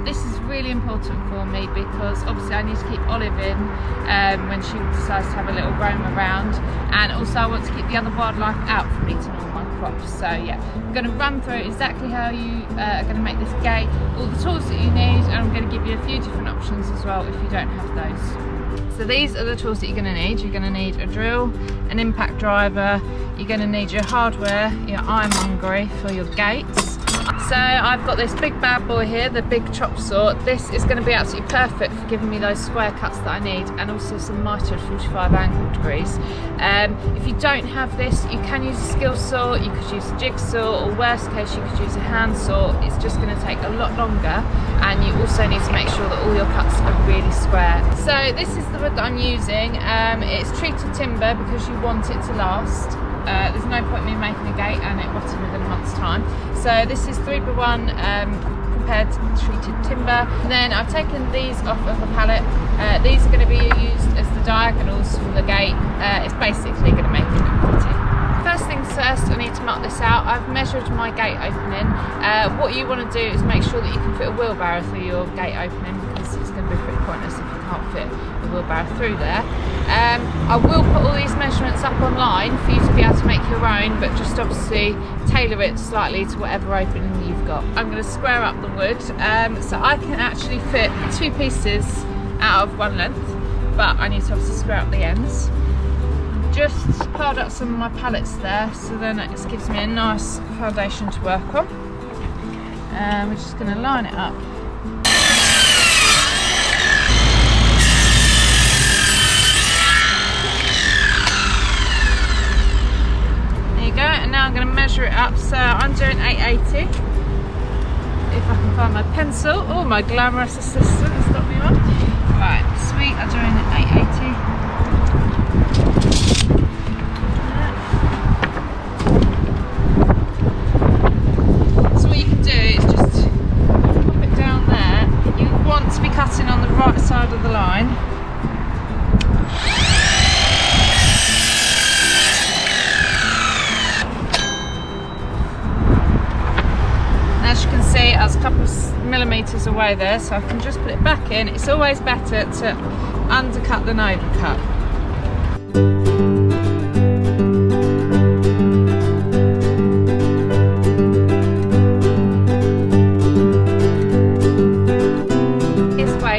This is really important for me because obviously I need to keep Olive in when she decides to have a little roam around, and also I want to keep the other wildlife out from eating all my crops. So yeah, I'm going to run through exactly how you are going to make this gate, all the tools that you need, and I'm going to give you a few different options as well if you don't have those. So these are the tools that you're going to need. You're going to need a drill, an impact driver, you're going to need your hardware, your ironmongery for your gates. So I've got this big bad boy here, the big chop saw. This is going to be absolutely perfect for giving me those square cuts that I need, and also some mitered 45 angle degrees. If you don't have this, you can use a skill saw, you could use a jigsaw, or worst case you could use a hand saw. It's just going to take a lot longer, and you also need to make sure that all your cuts are really square. So this is the wood that I'm using. It's treated timber because you want it to last. There's no point in me making a gate and it rotting within a month's time. So this is 3x1 prepared treated timber. And then I've taken these off of the pallet. These are going to be used as the diagonals for the gate. It's basically going to make it look pretty. First things first, I need to mark this out. I've measured my gate opening. What you want to do is make sure that you can fit a wheelbarrow through your gate opening, because it's going to be pretty pointless if you can't fit a wheelbarrow through there. I will put all these measurements up online for you to be able to make your own, but just obviously tailor it slightly to whatever opening you've got. I'm going to square up the wood, so I can actually fit 2 pieces out of 1 length, but I need to obviously square up the ends. Just piled up some of my pallets there, so then it just gives me a nice foundation to work on. We're just going to line it up. There you go, and now I'm going to measure it up. So I'm doing 880. If I can find my pencil. Oh, my glamorous assistant has got me on. Right, sweet, I'm doing 880. Cutting on the right side of the line. As you can see, I was a couple of millimetres away there, so I can just put it back in. It's always better to undercut than overcut.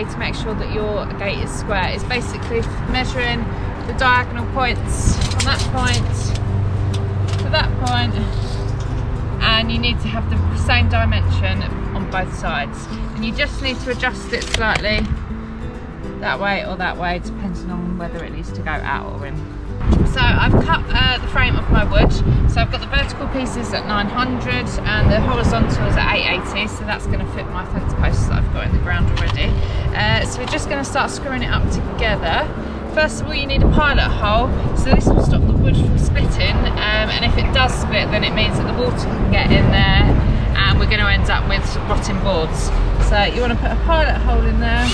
To make sure that your gate is square is basically measuring the diagonal points from that point to that point, and you need to have the same dimension on both sides, and you just need to adjust it slightly that way or that way depending on whether it needs to go out or in. So I've cut the frame of my wood, so I've got the vertical pieces at 900 and the horizontals at 880, so that's going to fit my fence posts that I've got in the ground already. So we're just going to start screwing it up together. First of all, you need a pilot hole, so this will stop the wood from splitting, and if it does split, then it means that the water can get in there and we're going to end up with rotting boards. So you want to put a pilot hole in there.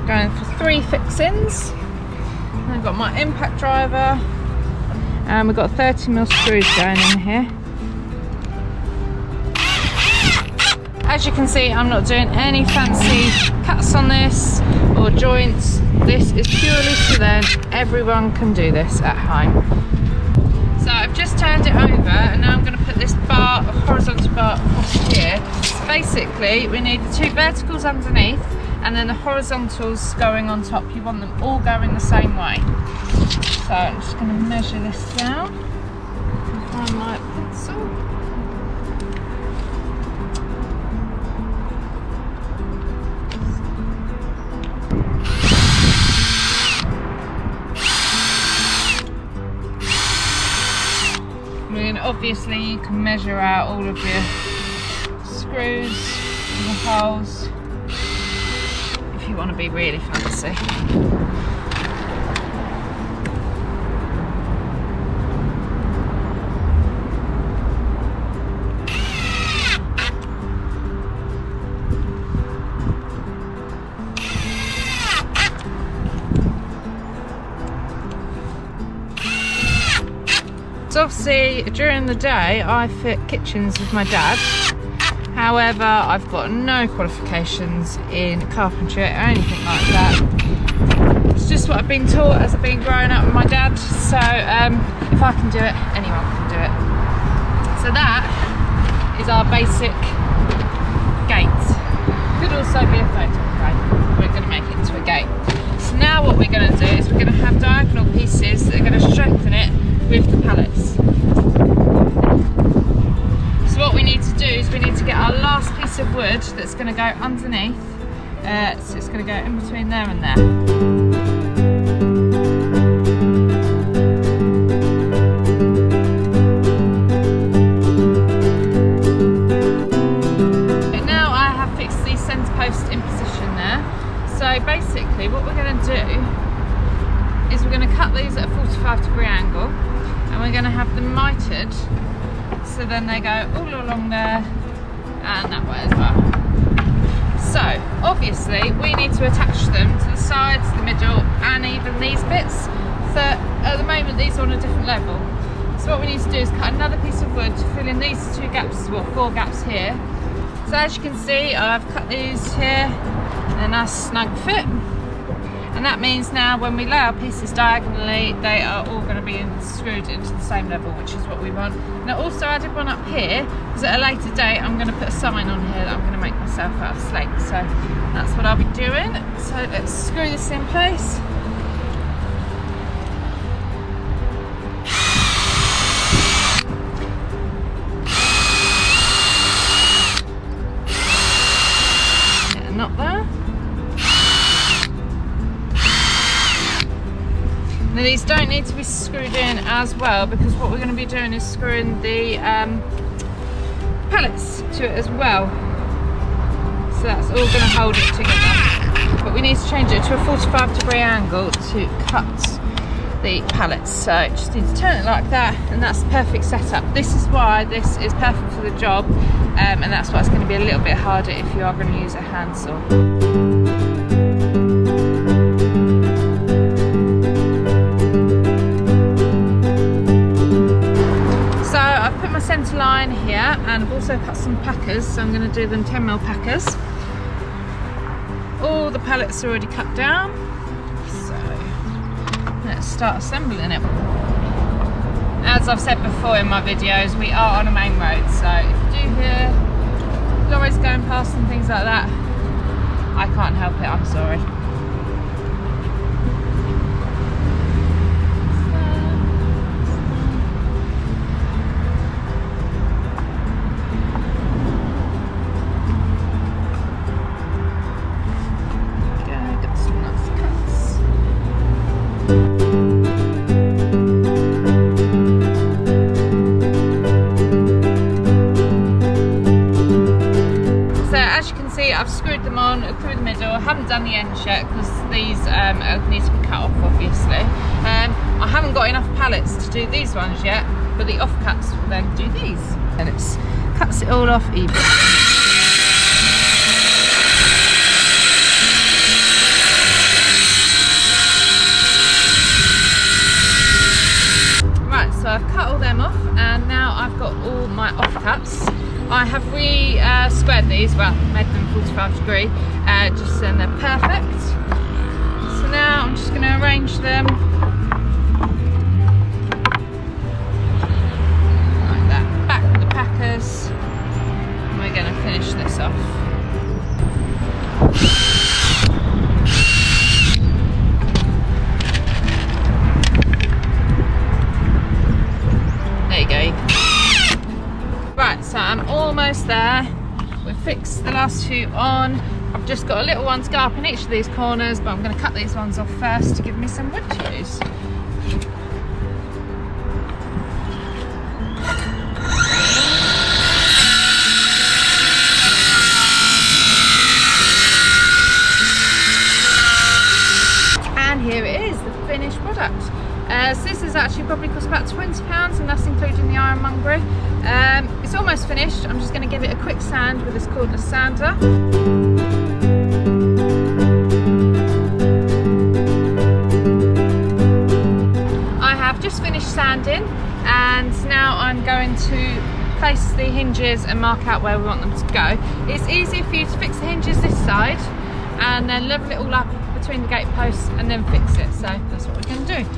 Going for 3 fixings. I've got my impact driver, and we've got 30mm screws going in here. As you can see, I'm not doing any fancy cuts on this or joints. This is purely so then everyone can do this at home. So I've just turned it over, and now I'm going to put this bar, a horizontal bar across here. So basically we need the 2 verticals underneath, and then the horizontals going on top. You want them all going the same way. So I'm just going to measure this down and find my pencil. I mean, obviously you can measure out all of your screws and the holes if you want to be really fancy. So obviously during the day I fit kitchens with my dad. However, I've got no qualifications in carpentry or anything like that. It's just what I've been taught as I've been growing up with my dad. So if I can do it, anyone can do it. So that is our basic gate. Could also be a photo frame. We're going to make it into a gate. So now what we're going to do is we're going to have diagonal pieces that are going to strengthen it with the pallets. So what we need to do is we need to get our last piece of wood that's going to go underneath. So it's going to go in between there and there. So basically what we're going to do is we're going to cut these at a 45-degree angle and we're going to have them mitered so then they go all along there and that way as well. So obviously we need to attach them to the sides, the middle and even these bits. So at the moment these are on a different level. So what we need to do is cut another piece of wood to fill in these 2 gaps, well 4 gaps here. So as you can see I've cut these here. A nice snug fit, and that means now when we lay our pieces diagonally they are all going to be screwed into the same level, which is what we want. Now also I did one up here because at a later date I'm going to put a sign on here that I'm going to make myself out of slate, so that's what I'll be doing. So let's screw this in place. Not there. Now these don't need to be screwed in as well because what we're going to be doing is screwing the pallets to it as well. So that's all going to hold it together. But we need to change it to a 45-degree angle to cut the pallets. So just need to turn it like that and that's the perfect setup. This is why this is perfect for the job and that's why it's going to be a little bit harder if you are going to use a handsaw. Centre line here and I've also cut some packers, so I'm going to do them 10mm packers. All the pallets are already cut down, so let's start assembling it. As I've said before in my videos, we are on a main road, so if you do hear lorries going past and things like that, I can't help it, I'm sorry. I've screwed them on through the middle. I haven't done the ends yet because these need to be cut off obviously. I haven't got enough pallets to do these ones yet, but the offcuts will then do these. And it cuts it all off evenly. Right, so I've cut all them off and now I've got all my offcuts. I have squared these, well, made them 45-degree, just so they're perfect. So now I'm just going to arrange them like that, back with the packers, and we're going to finish this off. There you go. Right, so I'm almost there. We've fixed the last few on. I've just got a little one to go up in each of these corners, but I'm going to cut these ones off first to give me some wood to use. And here it is, the finished product. So this is actually probably cost about £20 and that's including the ironmongery. It's almost finished. I'm just going to give it a quick sand with this cordless sander. I have just finished sanding and now I'm going to place the hinges and mark out where we want them to go. It's easy for you to fix the hinges this side and then level it all up between the gate posts and then fix it. So that's what we're going to do.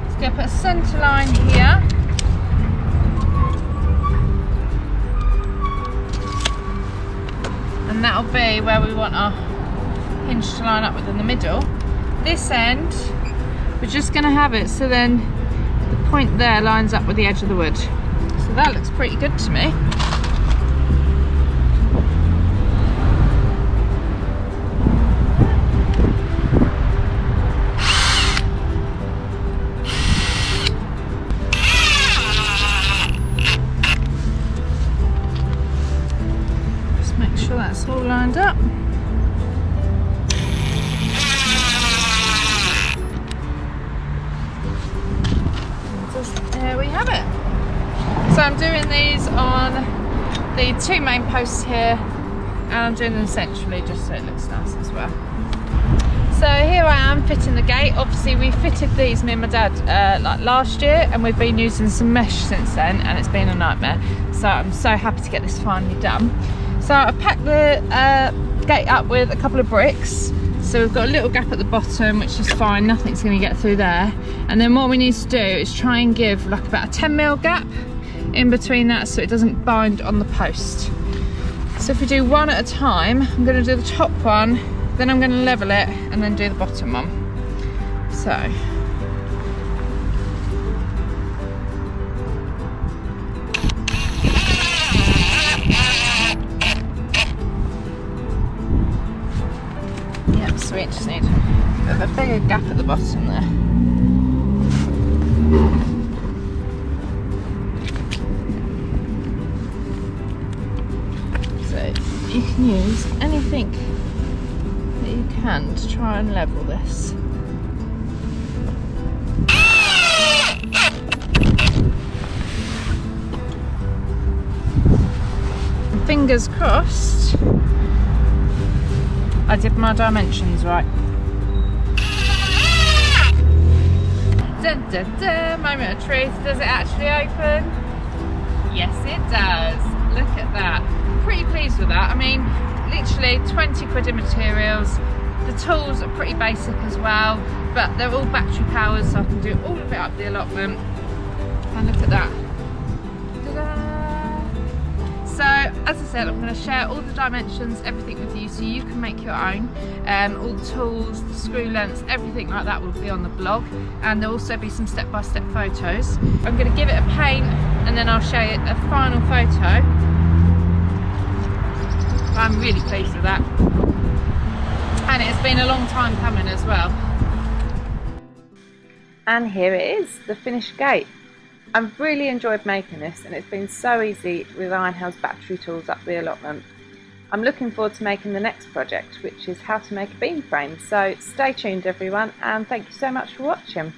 Let's go put a centre line here. And that'll be where we want our hinge to line up with in the middle. This end, we're just going to have it so then the point there lines up with the edge of the wood. So that looks pretty good to me. Just make sure that's all lined up. There we have it. So I'm doing these on the 2 main posts here, and I'm doing them centrally just so it looks nice as well. So here I am fitting the gate. Obviously we fitted these, me and my dad, like last year, and we've been using some mesh since then, and it's been a nightmare. So I'm so happy to get this finally done. So I've packed the gate up with a couple of bricks. So we've got a little gap at the bottom, which is fine, nothing's going to get through there. And then what we need to do is try and give like about a 10mm gap in between that so it doesn't bind on the post. So if we do one at a time, I'm going to do the top one, then I'm going to level it and then do the bottom one. So yeah, sweet, just need a bit of a bigger gap at the bottom there. You can use anything that you can to try and level this. And fingers crossed I did my dimensions right. Dun, dun, dun, moment of truth. Does it actually open? Yes it does. Look at that. Pretty pleased with that. I mean, literally 20 quid in materials. The tools are pretty basic as well, but they're all battery powered, so I can do all of it up the allotment. And look at that. Ta-da! So as I said, I'm going to share all the dimensions, everything with you so you can make your own. All the tools, the screw lengths, everything like that will be on the blog, and there'll also be some step-by-step photos. I'm going to give it a paint and then I'll show you a final photo. I'm really pleased with that, and it's been a long time coming as well. And here it is, the finished gate. I've really enjoyed making this, and it's been so easy with Ironhell's battery tools up the allotment. I'm looking forward to making the next project, which is how to make a beam frame. So stay tuned everyone, and thank you so much for watching.